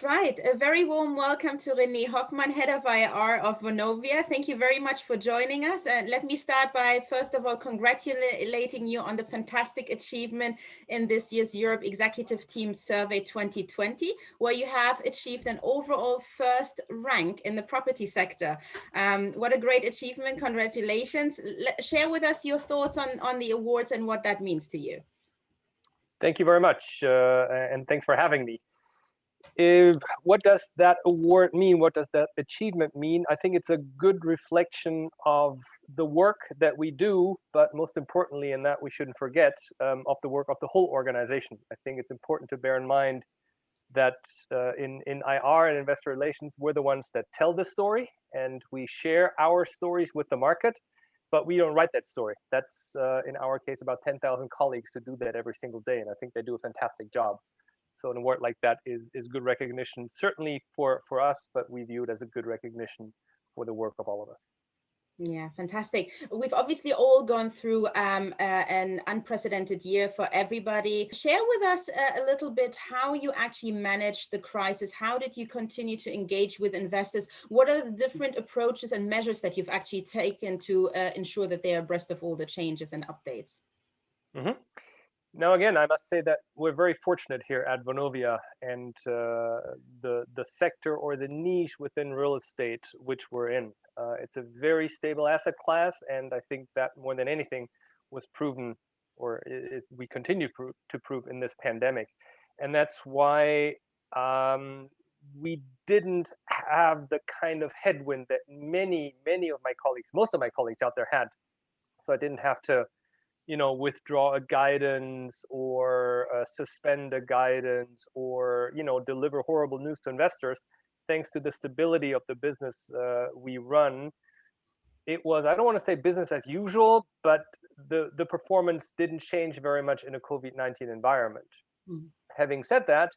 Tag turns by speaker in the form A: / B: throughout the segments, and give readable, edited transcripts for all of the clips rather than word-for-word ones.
A: Right. A very warm welcome to Rene Hoffmann, Head of IR of Vonovia. Thank you very much for joining us. And let me start by, first of all, congratulating you on the fantastic achievement in this year's Europe Executive Team Survey 2020, where you have achieved an overall first rank in the property sector. What a great achievement. Congratulations. Share with us your thoughts on the awards and what that means to you.
B: Thank you very much, and thanks for having me. What does that award mean? What does that achievement mean? I think it's a good reflection of the work that we do, but most importantly, and that we shouldn't forget, of the work of the whole organization. I think it's important to bear in mind that in IR and investor relations, we're the ones that tell the story, and we share our stories with the market, but we don't write that story. That's, in our case, about 10,000 colleagues to do that every single day, and I think they do a fantastic job. So an award like that is good recognition, certainly for us, but we view it as a good recognition for the work of all of us.
A: Yeah, fantastic. We've obviously all gone through an unprecedented year for everybody. Share with us a little bit how you actually managed the crisis. How did you continue to engage with investors? What are the different approaches and measures that you've actually taken to ensure that they are abreast of all the changes and updates?
B: Mm-hmm. Now, again, I must say that we're very fortunate here at Vonovia, and the sector or the niche within real estate which we're in. It's a very stable asset class, and I think that more than anything was proven, or we continue to prove in this pandemic, and that's why we didn't have the kind of headwind that many of my colleagues, most of my colleagues out there had. So I didn't have to withdraw a guidance or suspend a guidance or, deliver horrible news to investors. Thanks to the stability of the business we run, it was, I don't want to say business as usual, but the performance didn't change very much in a COVID-19 environment. Mm-hmm. Having said that,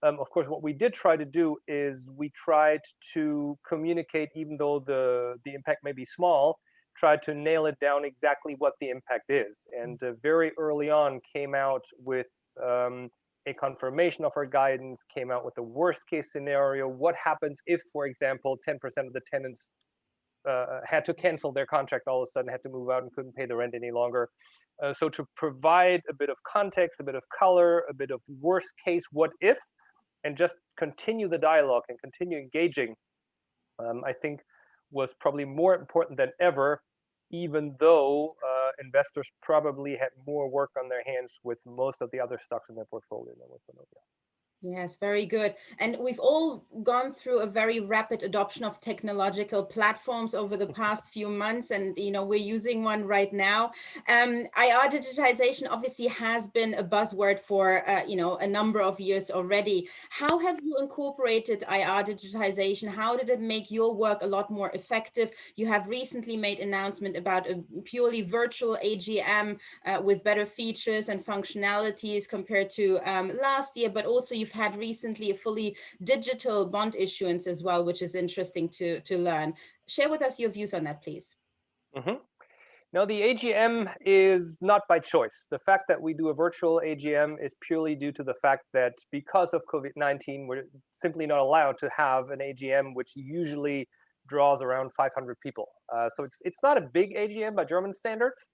B: of course, what we did try to do is we tried to communicate, even though the impact may be small, try to nail it down exactly what the impact is. And very early on came out with a confirmation of our guidance, came out with the worst case scenario. What happens if, for example, 10% of the tenants had to cancel their contract all of a sudden, had to move out and couldn't pay the rent any longer. So to provide a bit of context, a bit of color, a bit of worst case, what if, and just continue the dialogue and continue engaging, I think was probably more important than ever, even though investors probably had more work on their hands with most of the other stocks in their portfolio than with Vonovia.
A: Yes, very good. And we've all gone through a very rapid adoption of technological platforms over the past few months. And, we're using one right now. IR digitization obviously has been a buzzword for, a number of years already. How have you incorporated IR digitization? How did it make your work a lot more effective? You have recently made an announcement about a purely virtual AGM with better features and functionalities compared to last year, but also you've had recently a fully digital bond issuance as well, which is interesting to learn. Share with us your views on that, please.
B: Mm-hmm. Now, the AGM is not by choice. The fact that we do a virtual AGM is purely due to the fact that because of COVID-19, we're simply not allowed to have an AGM, which usually draws around 500 people. So it's not a big AGM by German standards.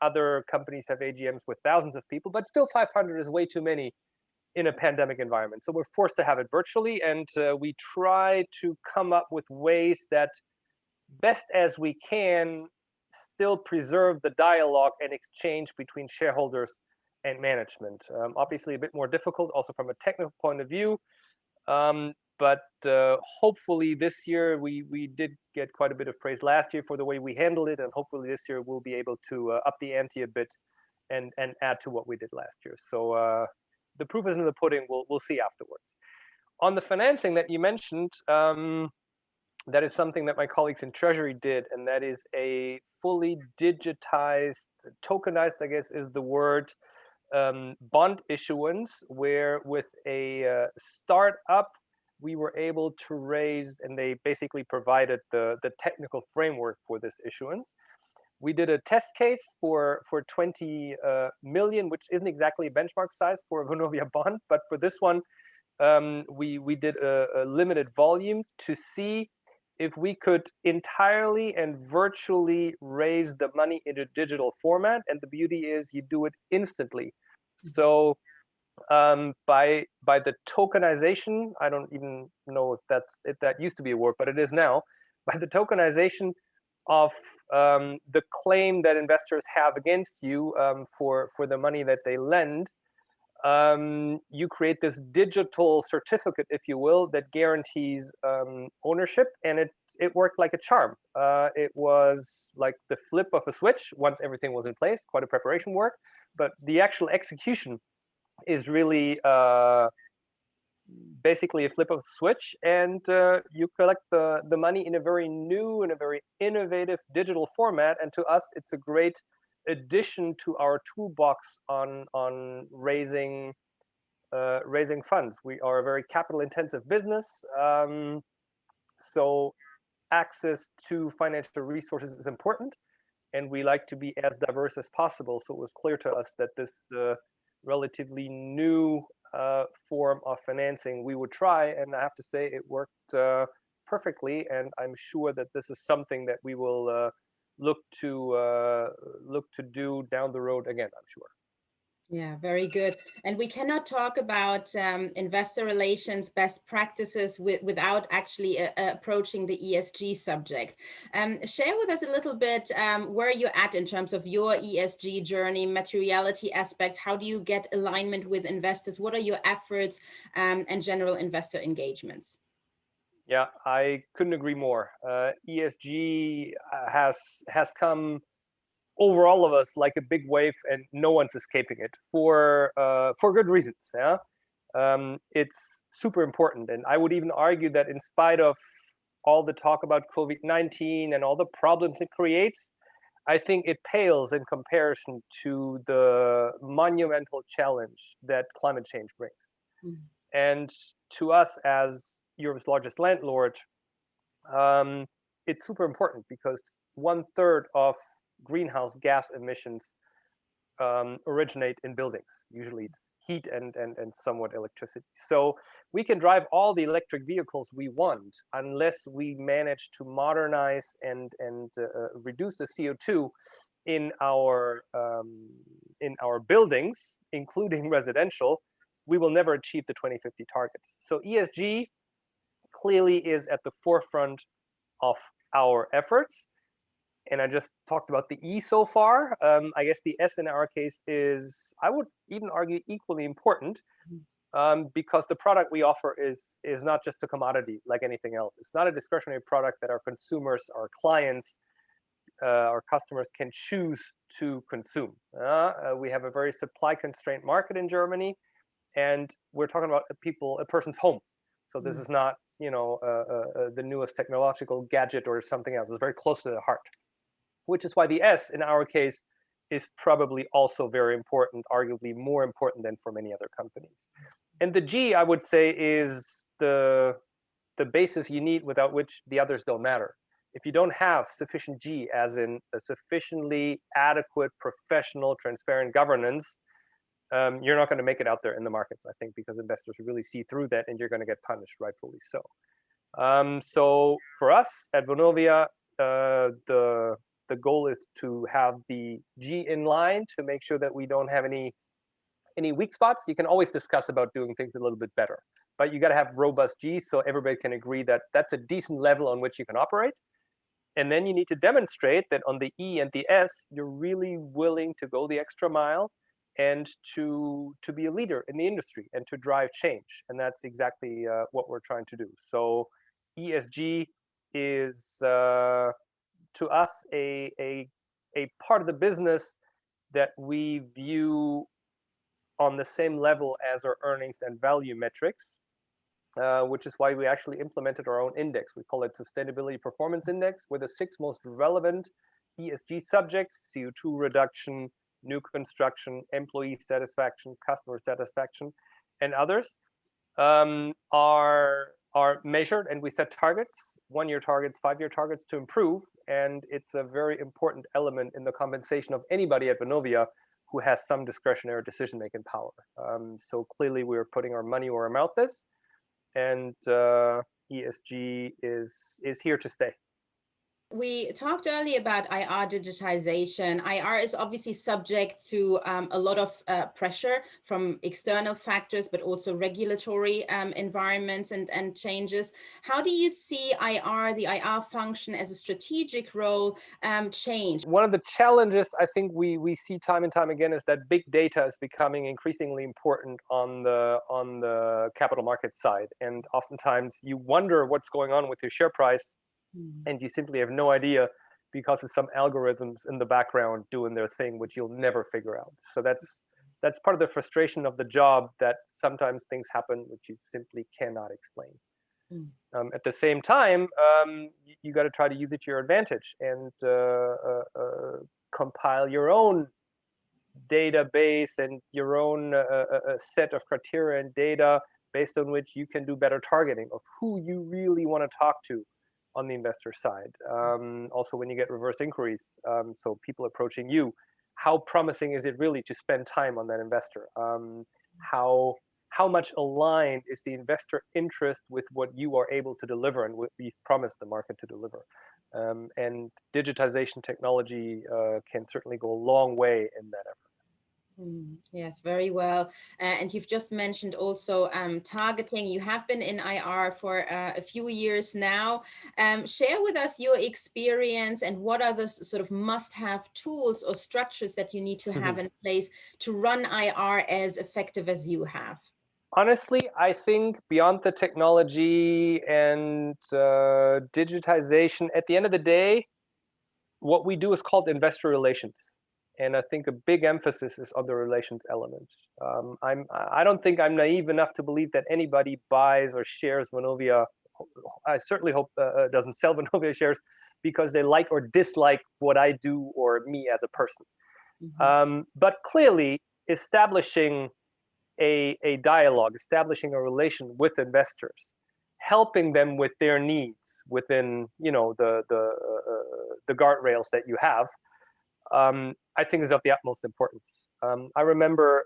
B: Other companies have AGMs with thousands of people, but still 500 is way too many in a pandemic environment. So we're forced to have it virtually, and we try to come up with ways that best as we can still preserve the dialogue and exchange between shareholders and management. Obviously a bit more difficult also from a technical point of view, but hopefully this year we did get quite a bit of praise last year for the way we handled it, and hopefully this year we'll be able to up the ante a bit and add to what we did last year. So the proof is in the pudding. We'll see afterwards. On the financing that you mentioned, that is something that my colleagues in Treasury did, and that is a fully digitized, tokenized, I guess is the word, bond issuance, where with a startup, we were able to raise, and they basically provided the technical framework for this issuance. We did a test case for 20 million, which isn't exactly a benchmark size for a Vonovia bond, but for this one, we did a limited volume to see if we could entirely and virtually raise the money into digital format. And the beauty is you do it instantly. So by the tokenization, I don't even know if that used to be a word, but it is now. By the tokenization of the claim that investors have against you for the money that they lend, you create this digital certificate, if you will, that guarantees ownership, and it worked like a charm. It was like the flip of a switch once everything was in place, quite a preparation work, but the actual execution is really basically a flip of a switch, and you collect the money in a very new and a very innovative digital format. And to us, it's a great addition to our toolbox on raising funds. We are a very capital intensive business, so access to financial resources is important, and we like to be as diverse as possible. So it was clear to us that this relatively new form of financing we would try, and I have to say it worked perfectly, and I'm sure that this is something that we will look to do down the road again, I'm sure.
A: Yeah, very good. And we cannot talk about investor relations best practices without actually approaching the ESG subject. Share with us a little bit where you're at in terms of your ESG journey, materiality aspects. How do you get alignment with investors? What are your efforts and general investor engagements?
B: Yeah, I couldn't agree more. ESG has come over all of us like a big wave, and no one's escaping it for good reasons. Yeah, it's super important, and I would even argue that in spite of all the talk about COVID-19 and all the problems it creates, I think it pales in comparison to the monumental challenge that climate change brings. Mm. And to us as Europe's largest landlord, it's super important because 1/3 of greenhouse gas emissions originate in buildings. Usually it's heat and somewhat electricity. So we can drive all the electric vehicles we want unless we manage to modernize and reduce the CO2 in our buildings, including residential. We will never achieve the 2050 targets. So ESG clearly is at the forefront of our efforts. And I just talked about the E so far. I guess the S in our case is, I would even argue, equally important, because the product we offer is not just a commodity like anything else. It's not a discretionary product that our consumers, our clients, our customers can choose to consume. We have a very supply-constrained market in Germany, and we're talking about a person's home. So this is not, the newest technological gadget or something else. It's very close to the heart, which is why the S in our case is probably also very important, arguably more important than for many other companies. And the G, I would say, is the basis you need without which the others don't matter. If you don't have sufficient G, as in a sufficiently adequate, professional, transparent governance, you're not going to make it out there in the markets, I think, because investors really see through that, and you're going to get punished, rightfully so. So for us at Vonovia, the goal is to have the G in line to make sure that we don't have any weak spots. You can always discuss about doing things a little bit better, but you got to have robust G so everybody can agree that that's a decent level on which you can operate. And then you need to demonstrate that on the E and the S, you're really willing to go the extra mile and to be a leader in the industry and to drive change. And that's exactly what we're trying to do. So ESG is to us a part of the business that we view on the same level as our earnings and value metrics, which is why we actually implemented our own index. We call it Sustainability Performance Index, with the 6 most relevant ESG subjects: CO2 reduction, new construction, employee satisfaction, customer satisfaction, and others are measured and we set targets, 1-year targets, 5-year targets to improve. And it's a very important element in the compensation of anybody at Vonovia who has some discretionary decision-making power. So clearly we're putting our money where our mouth is, and ESG is here to stay.
A: We talked earlier about IR digitization. IR is obviously subject to a lot of pressure from external factors, but also regulatory environments and changes. How do you see IR, the IR function as a strategic role, change?
B: One of the challenges I think we see time and time again is that big data is becoming increasingly important on the capital market side. And oftentimes you wonder what's going on with your share price, and you simply have no idea because of some algorithms in the background doing their thing, which you'll never figure out. So that's part of the frustration of the job, that sometimes things happen which you simply cannot explain. At the same time, you got to try to use it to your advantage and compile your own database and your own set of criteria and data based on which you can do better targeting of who you really want to talk to on the investor side. Also, when you get reverse inquiries, so people approaching you, how promising is it really to spend time on that investor? How much aligned is the investor interest with what you are able to deliver and what we've promised the market to deliver? And digitization technology can certainly go a long way in that effort.
A: Yes, very well. And you've just mentioned also targeting. You have been in IR for a few years now. Share with us your experience and what are the sort of must-have tools or structures that you need to have in place to run IR as effective as you have.
B: Honestly, I think beyond the technology and digitization, at the end of the day, what we do is called investor relations. And I think a big emphasis is on the relations element. I don't think I'm naive enough to believe that anybody buys or shares Vonovia. I certainly hope doesn't sell Vonovia shares because they like or dislike what I do or me as a person. But clearly, establishing a dialogue, establishing a relation with investors, helping them with their needs within the guardrails that you have, I think is of the utmost importance. I remember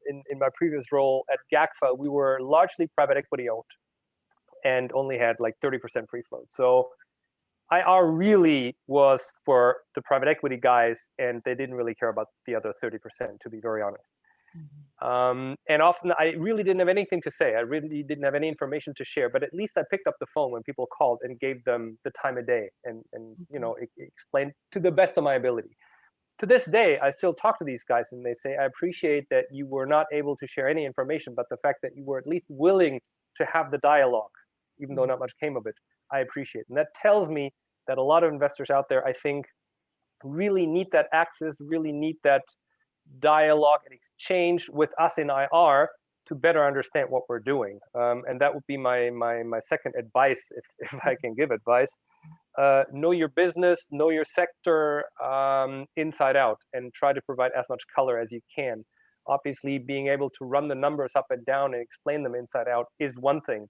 B: in my previous role at GAGFA, we were largely private equity owned and only had like 30% free float. So IR really was for the private equity guys, and they didn't really care about the other 30%, to be very honest. And often I really didn't have anything to say. I really didn't have any information to share, but at least I picked up the phone when people called and gave them the time of day and explained to the best of my ability. To this day, I still talk to these guys and they say, I appreciate that you were not able to share any information, but the fact that you were at least willing to have the dialogue, even though not much came of it, I appreciate. And that tells me that a lot of investors out there, I think, really need that access, really need that dialogue and exchange with us in IR to better understand what we're doing. And that would be my second advice, if I can give advice. Know your business, know your sector inside out, and try to provide as much color as you can. Obviously, being able to run the numbers up and down and explain them inside out is one thing.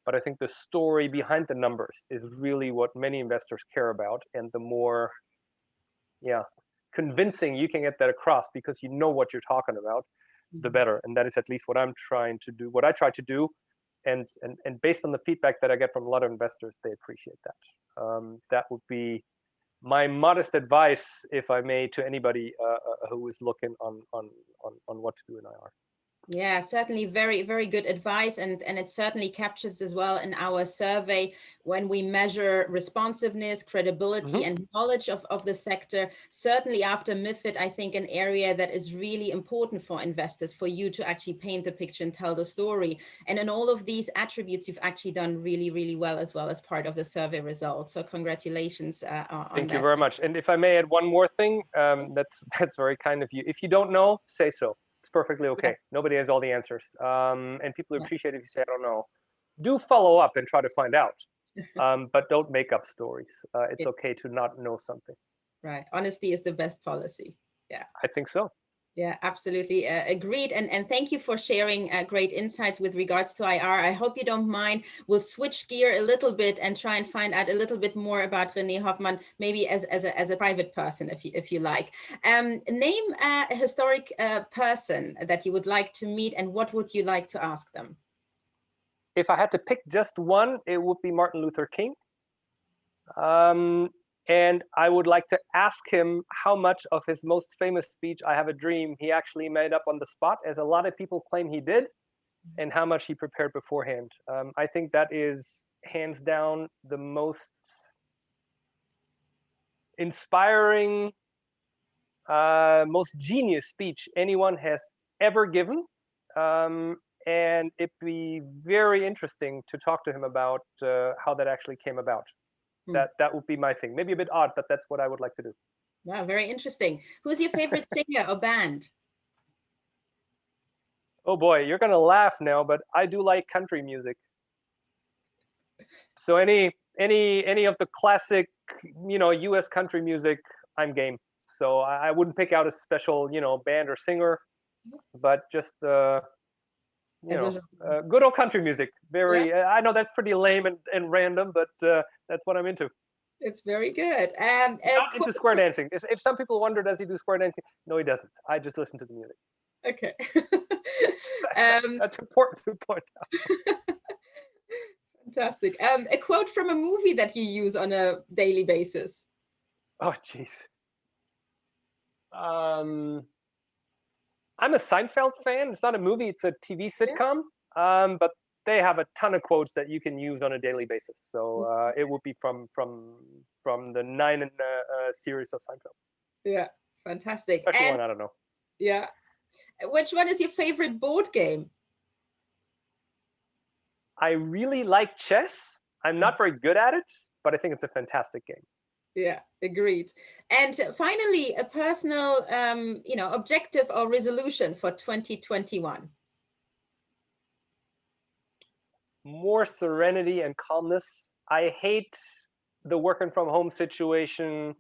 B: But I think the story behind the numbers is really what many investors care about. And the more convincing you can get that across because you know what you're talking about, the better. And that is at least what I'm trying to do, what I try to do. And based on the feedback that I get from a lot of investors, they appreciate that. That would be my modest advice, if I may, to anybody who is looking on what to do in IR.
A: Yeah, certainly very, very good advice. And it certainly captures as well in our survey when we measure responsiveness, credibility, and knowledge of the sector. Certainly after MiFID, I think an area that is really important for investors, for you to actually paint the picture and tell the story. And in all of these attributes, you've actually done really, really well as part of the survey results. So congratulations on that.
B: Thank you very much. And if I may add one more thing, that's very kind of you. If you don't know, say so. It's perfectly okay. Nobody has all the answers. And people appreciate if you say, I don't know. Do follow up and try to find out. But don't make up stories. It's okay to not know something.
A: Right. Honesty is the best policy. Yeah.
B: I think so.
A: Yeah, absolutely. Agreed. And thank you for sharing great insights with regards to IR. I hope you don't mind. We'll switch gear a little bit and try and find out a little bit more about Rene Hoffmann, maybe as a private person, if you like. Name a historic person that you would like to meet, and what would you like to ask them?
B: If I had to pick just one, it would be Martin Luther King. And I would like to ask him how much of his most famous speech, "I Have a Dream," he actually made up on the spot, as a lot of people claim he did, and how much he prepared beforehand. I think that is hands down the most inspiring, most genius speech anyone has ever given. And it'd be very interesting to talk to him about how that actually came about. That would be my thing. Maybe a bit odd, but that's what I would like to do.
A: Wow, very interesting. Who's your favorite singer or band?
B: Oh boy, you're gonna laugh now, but I do like country music. So any of the classic, U.S. country music, I'm game. So I wouldn't pick out a special, band or singer, but just good old country music. Very. Yeah. I know that's pretty lame and random, but that's what I'm into.
A: It's very good.
B: Not into square dancing. If some people wonder, does he do square dancing? No, he doesn't. I just listen to the music.
A: Okay.
B: That's important to point out.
A: Fantastic. A quote from a movie that you use on a daily basis.
B: Oh, jeez. I'm a Seinfeld fan. It's not a movie, it's a TV sitcom. Yeah. But they have a ton of quotes that you can use on a daily basis. So it would be from the 9 series of Seinfeld.
A: Yeah, fantastic.
B: Especially one, I don't know.
A: Yeah. Which one is your favorite board game?
B: I really like chess. I'm not very good at it, but I think it's a fantastic game.
A: Yeah, agreed. And finally, a personal, objective or resolution for 2021.
B: More serenity and calmness. I hate the working from home situation.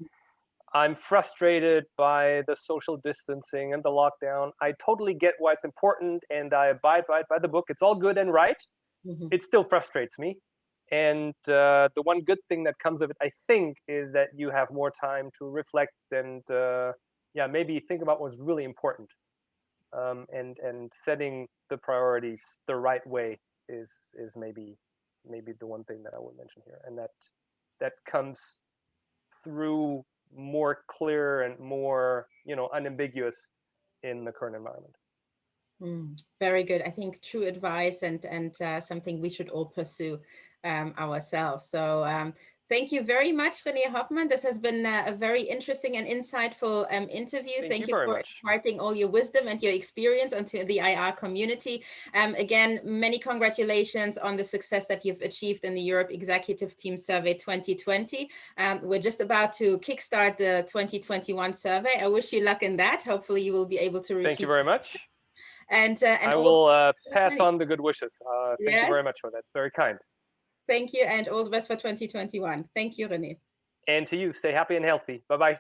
B: I'm frustrated by the social distancing and the lockdown. I totally get why it's important, and I abide by the book. It's all good and right. Mm-hmm. It still frustrates me. And the one good thing that comes of it, I think, is that you have more time to reflect and maybe think about what's really important. And setting the priorities the right way is maybe the one thing that I would mention here. And that comes through more clear and more, unambiguous in the current environment.
A: Very good. I think true advice and something we should all pursue ourselves. So thank you very much, Rene Hoffmann. This has been a very interesting and insightful interview. Thank you for imparting all your wisdom and your experience onto the IR community. Again, many congratulations on the success that you've achieved in the Europe Executive Team Survey 2020. We're just about to kickstart the 2021 survey. I wish you luck in that. Hopefully you will be able to repeat.
B: Thank you very much.
A: And
B: I will pass on the good wishes. Thank you very much for that. It's very kind.
A: Thank you, and all the best for 2021. Thank you, Rene.
B: And to you, stay happy and healthy. Bye-bye.